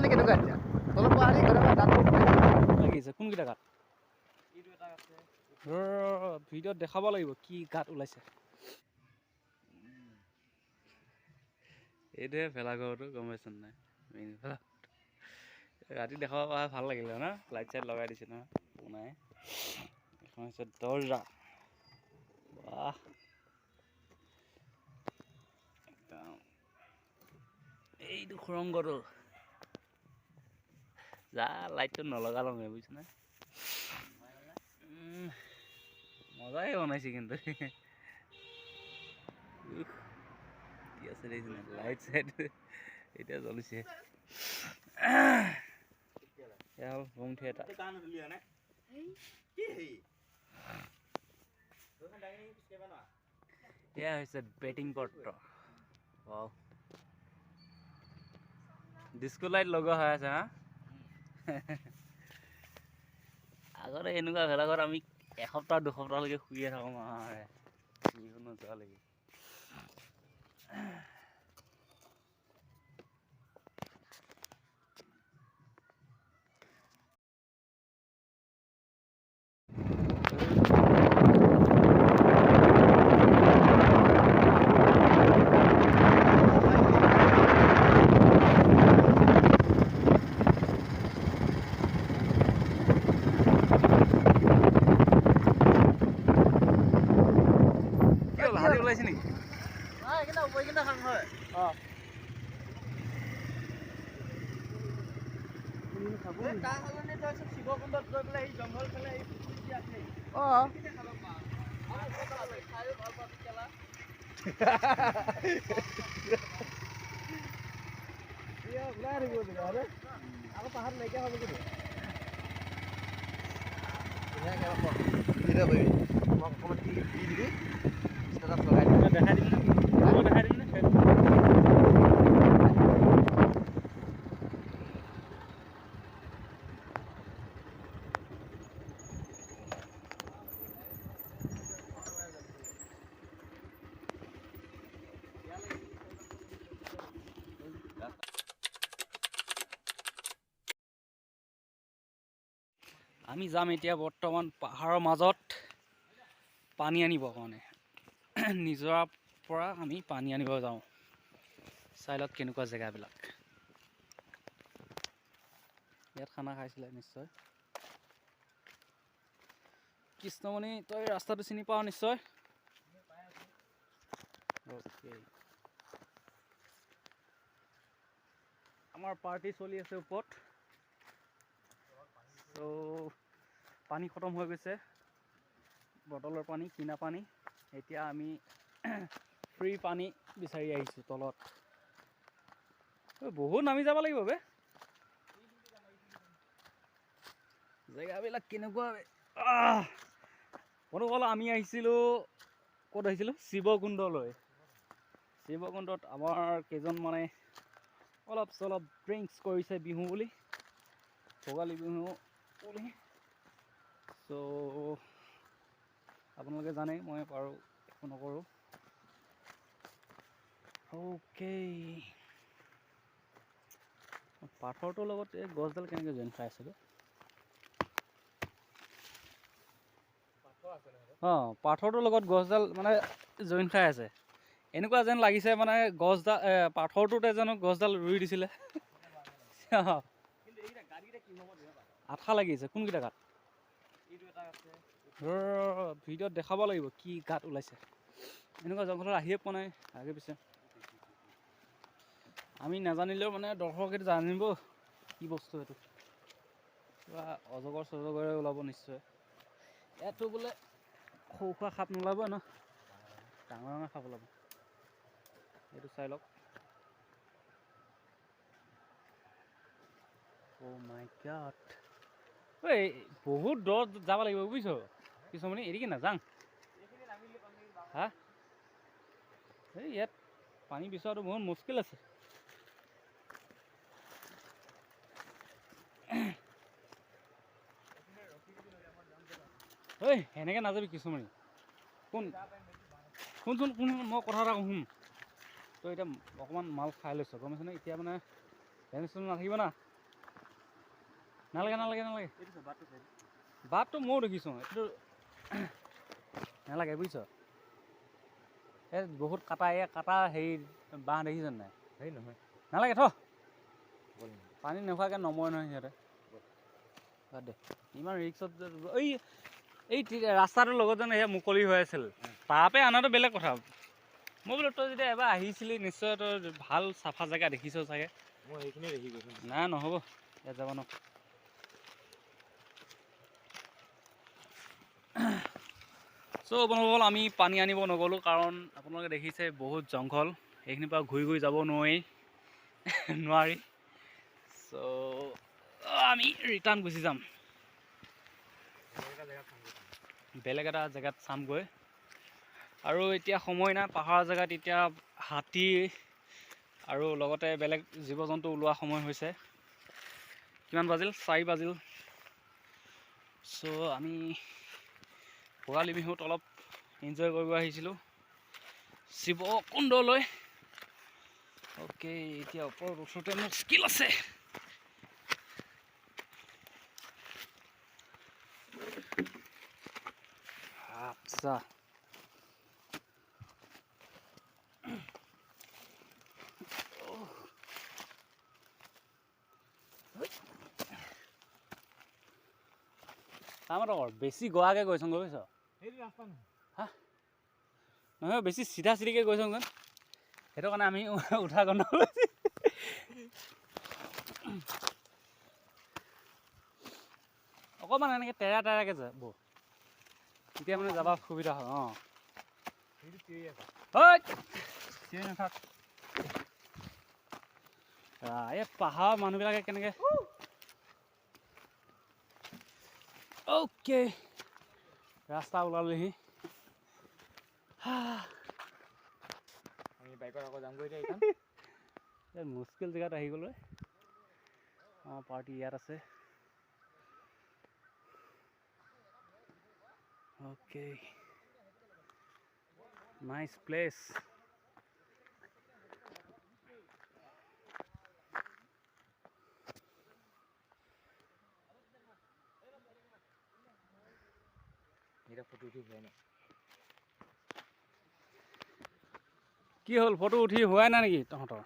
মানে কেনেকুৱা এতিয়া অলপ পাহাৰি ঘৰৰ দাঁত লাগিছে কোনকেইটা গাঁত ভিডিঅ'ত দেখাব লাগিব কি গাঁত ওলাইছে এইটোৱে ভেলাঘৰটো গম পাইছ নাই মেইন ৰাতি দেখাব পৰা ভাল লাগিলে ন লাইট চাইট লগাই দিছে নহয় নাই এখন হৈছে দৰ্জা বাহ এইটো সুৰংগটো যা লাইটটো নলগালো বুজিছ না মজাই বনাইছে কিন্তু লাইট চাইট এতিয়া জ্বলিছে হোম থিয়েটাৰ এয়া হৈছে বেটিং পত্ৰ ডিস্কো লাইট লগোৱা হৈ আছে হা আগতে এনেকুৱা ভেলাঘৰত আমি এসপ্তাহ দুসপ্তাহলৈকে শুইয়ে থাকোঁ নহয় বিহু নোযোৱালৈকে ওলাইছে নেকি শিৱকুণ্ডত গৈ পেলাই জংঘল ফালে আকৌ পাহাৰ নাইকিয়া হ'ব কিন্তু দেখাই দিম আমি যাম এতিয়া বৰ্তমান পাহাৰৰ মাজত পানী আনিবৰ কাৰণে নিজৰাৰ পৰা আমি পানী আনিব যাওঁ চাই লওক কেনেকুৱা জেগাবিলাক ইয়াত খানা খাইছিলে নিশ্চয় কৃষ্ণমণি তই ৰাস্তাটো চিনি পাৱ নিশ্চয় আমাৰ পাৰ্টি চলি আছে ওপৰত তো পানী খতম হৈ গৈছে বটলৰ পানী কিনা পানী এতিয়া আমি ফ্ৰী পানী বিচাৰি আহিছোঁ তলত বহুত নামি যাব লাগিব বে জেগাবিলাক কেনেকুৱা বন্ধুসকল আমি আহিছিলোঁ ক'ত আহিছিলোঁ শিৱকুণ্ডলৈ শিৱকুণ্ডত আমাৰ কেইজন মানে অলপ চলপ ড্ৰিংকছ কৰিছে বিহু বুলি ভোগালী বিহু বুলি চ' আপোনালোকে জানে মই বাৰু একো নকৰোঁ অ'কে পাথৰটোৰ লগত এই গছডাল কেনেকৈ জইন খাই আছে অঁ পাথৰটোৰ লগত গছডাল মানে জইন খাই আছে এনেকুৱা যেন লাগিছে মানে গছডাল পাথৰটোতে জানো গছডাল ৰুই দিছিলে আঠা লাগিছে কোনকেইটা গাঁত ভিডিঅ'ত দেখাব লাগিব কি গাঁত ওলাইছে এনেকুৱা জংঘলত আহিয়ে পোৱা নাই আগে পিছে আমি নাজানিলেও মানে দৰ্শকে জানিব কি বস্তু এইটো কিবা অজগৰ চজগৰে ওলাব নিশ্চয় ইয়াতো বোলে সৰু সুৰা সাপ নোলাব ন ডাঙৰ ডাঙৰ সাপ ওলাব এইটো চাই লওক অ' মাই গড ঐ বহুত দূৰত যাব লাগিব বুজিছ কিছুমানে এৰিকে নাযাওঁ হা এই ইয়াত পানী বিচৰাটো বহুত মুস্কিল আছে ঐ সেনেকৈ নাযাবি কিছুমানে শুনচোন মই কথা এটা কওঁ শুন তই এতিয়া অকণমান মাল খাই লৈছ গম পাইছনে এতিয়া মানে টেনশ্যন নাথাকিব না নালাগে নালাগে নালাগে বাটটো ময়ো দেখিছোঁ এইটো নালাগে বুজিছ এই বহুত কাটা এই কাটা হেৰি বাঁহ দেখিছ নাই হেৰি নহয় নালাগে থ পানী নোখোৱাকৈ নমৰে নহয় সিহঁতে বাদ দে ইমান ৰিক্সত এই ৰাস্তাটোৰ লগত যেন এয়া মুকলি হৈ আছিল তাৰপৰা অনাটো বেলেগ কথা মই বোলো তই যেতিয়া এবাৰ আহিছিলি নিশ্চয় তই ভাল চাফা জেগা দেখিছ চাগে মই সেইখিনি দেখি গৈছোঁ নাই নহ'ব ইয়াত যাব ন চ' বন্ধুসকল আমি পানী আনিব নগ'লোঁ কাৰণ আপোনালোকে দেখিছে বহুত জংঘল এইখিনিৰ পৰা ঘূৰি ঘূৰি যাব নোৱাৰি চ' আমি ৰিটাৰ্ণ গুচি যাম বেলেগ এটা জেগাত চামগৈ আৰু এতিয়া সময় নাই পাহাৰৰ জেগাত এতিয়া হাতী আৰু লগতে বেলেগ জীৱ জন্তু ওলোৱা সময় হৈছে কিমান বাজিল 4 বাজিল চ' আমি ভোগালী বিহুত অলপ এনজয় কৰিব আহিছিলোঁ শিৱকুণ্ডলৈ অ'কে এতিয়া ওপৰত উঠোঁতে মোৰ স্কিল আছে আচ্ছা আমাৰ বেছি গৱাকৈ গৈছোঁ বুজিছ হা নহয় বেছি চিধা চিধিকৈ গৈছোঁ সেইটো কাৰণে আমি উঠা গন্ধ অকণমান এনেকৈ তেৰা তেৰাকৈ যায় বৌ তেতিয়া মানে যাব সুবিধা হয় চিঞৰি নাথাক এই পাহাৰৰ মানুহবিলাকে কেনেকৈ অ'কে ৰাস্তা ওলালেহি আমি বাইকত আকৌ যামগৈ এতিয়া এইখন মুস্কিল জেগাত আহি গ'লো আমাৰ পাৰ্টি ইয়াত আছে অ'কে নাইচ প্লেচ এটা ফটো উঠি হোৱাই নাই কি হ'ল ফটো উঠি হোৱাই নাই নেকি তহঁতৰ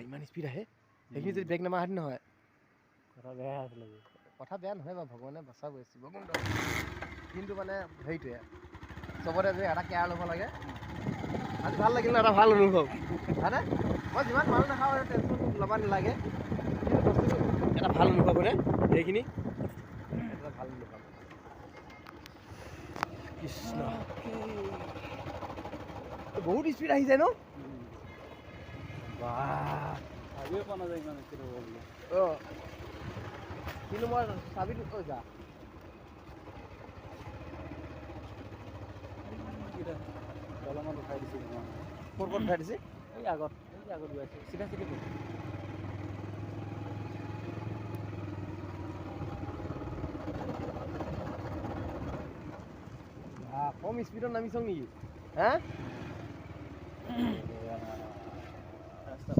ইমান স্পীড আহে সেইখিনি যদি ব্ৰেক নামাৰা হেঁতেন নহয় কথা বেয়া আছিলে কথা বেয়া নহয় বাৰু ভগৱানে বচাব শিৱকুণ্ড কিন্তু মানে হেৰিটোৱে চবতে যে এটা কেয়াৰ ল'ব লাগে আজি ভাল লাগিল ন এটা ভাল অনুভৱ হয়নে মই যিমান ভাল নাখাওঁ আৰু টেনশ্যন ল'ব নালাগে কিন্তু বস্তুটো এটা ভাল অনুভৱ হয়নে সেইখিনি এটা ভাল অনুভৱ কৃষ্ণ বহুত স্পীড আহি যায় ন ভাবিয়ে পোৱা নাযায় ইমান স্পীড হ'ব বুলি অঁ কিন্তু মই চাবিটো যা দলঙত উঠাই দিছে ক'ত উঠাই দিছে এই আগত গৈ আছে চিধা চিধি গৈ কম স্পীডত নামিছ নেকি হা ৰাস্তা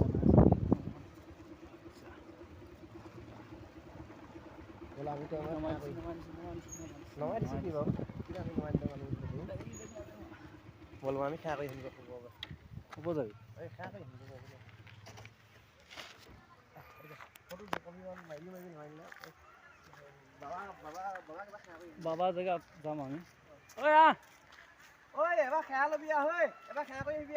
নমাই দিছোঁ কি বাৰু বল আমি সেয়া কৰি আহিম হ'ব যাবি সেয়া কৰি আহিম বাবা জেগাত যাম আমি ঐ এবাৰ সেয়া ল'বি এবাৰ সেয়া কৰি আহিবি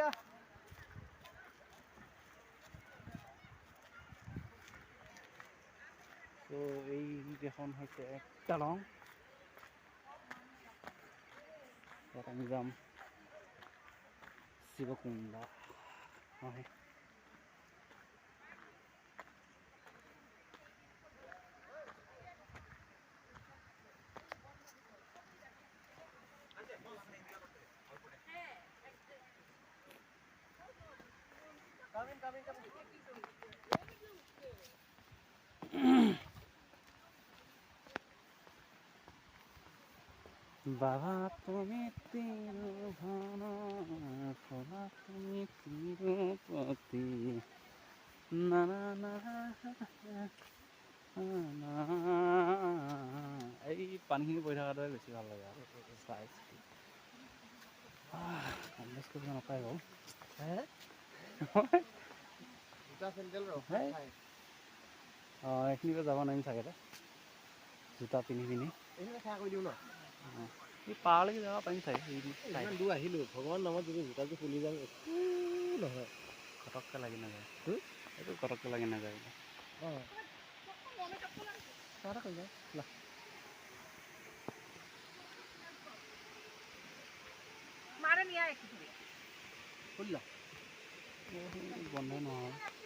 তো এই এখন হৈছে দলং ইয়াত আমি যাম শিৱকুণ্ড হয় বাবা তুমি তিৰুভান খোলা তুমি তিৰুপতি না না না এই পানীখিনি পৰি থকাটোৱে বেছি ভাল লাগে আৰু চাই কংগ্ৰেছ কৰিব নাপায় বাৰু অঁ এইখিনিতে যাব নোৱাৰিম চাগে জোতা পিন্ধি সেয়া কৰি দিওঁ ন এই পাৰলৈকে যাব পাৰিম চাগে ইমান দূৰ আহিলোঁ ভগৱান নামত যদি জোতাযোৰ খুলি যাওঁ একো নহয় কটককৈ লাগি নাযায় এইটো কটককৈ লাগি নাযায় অঁ চাহ কৰি যায় বন্ধ নহয়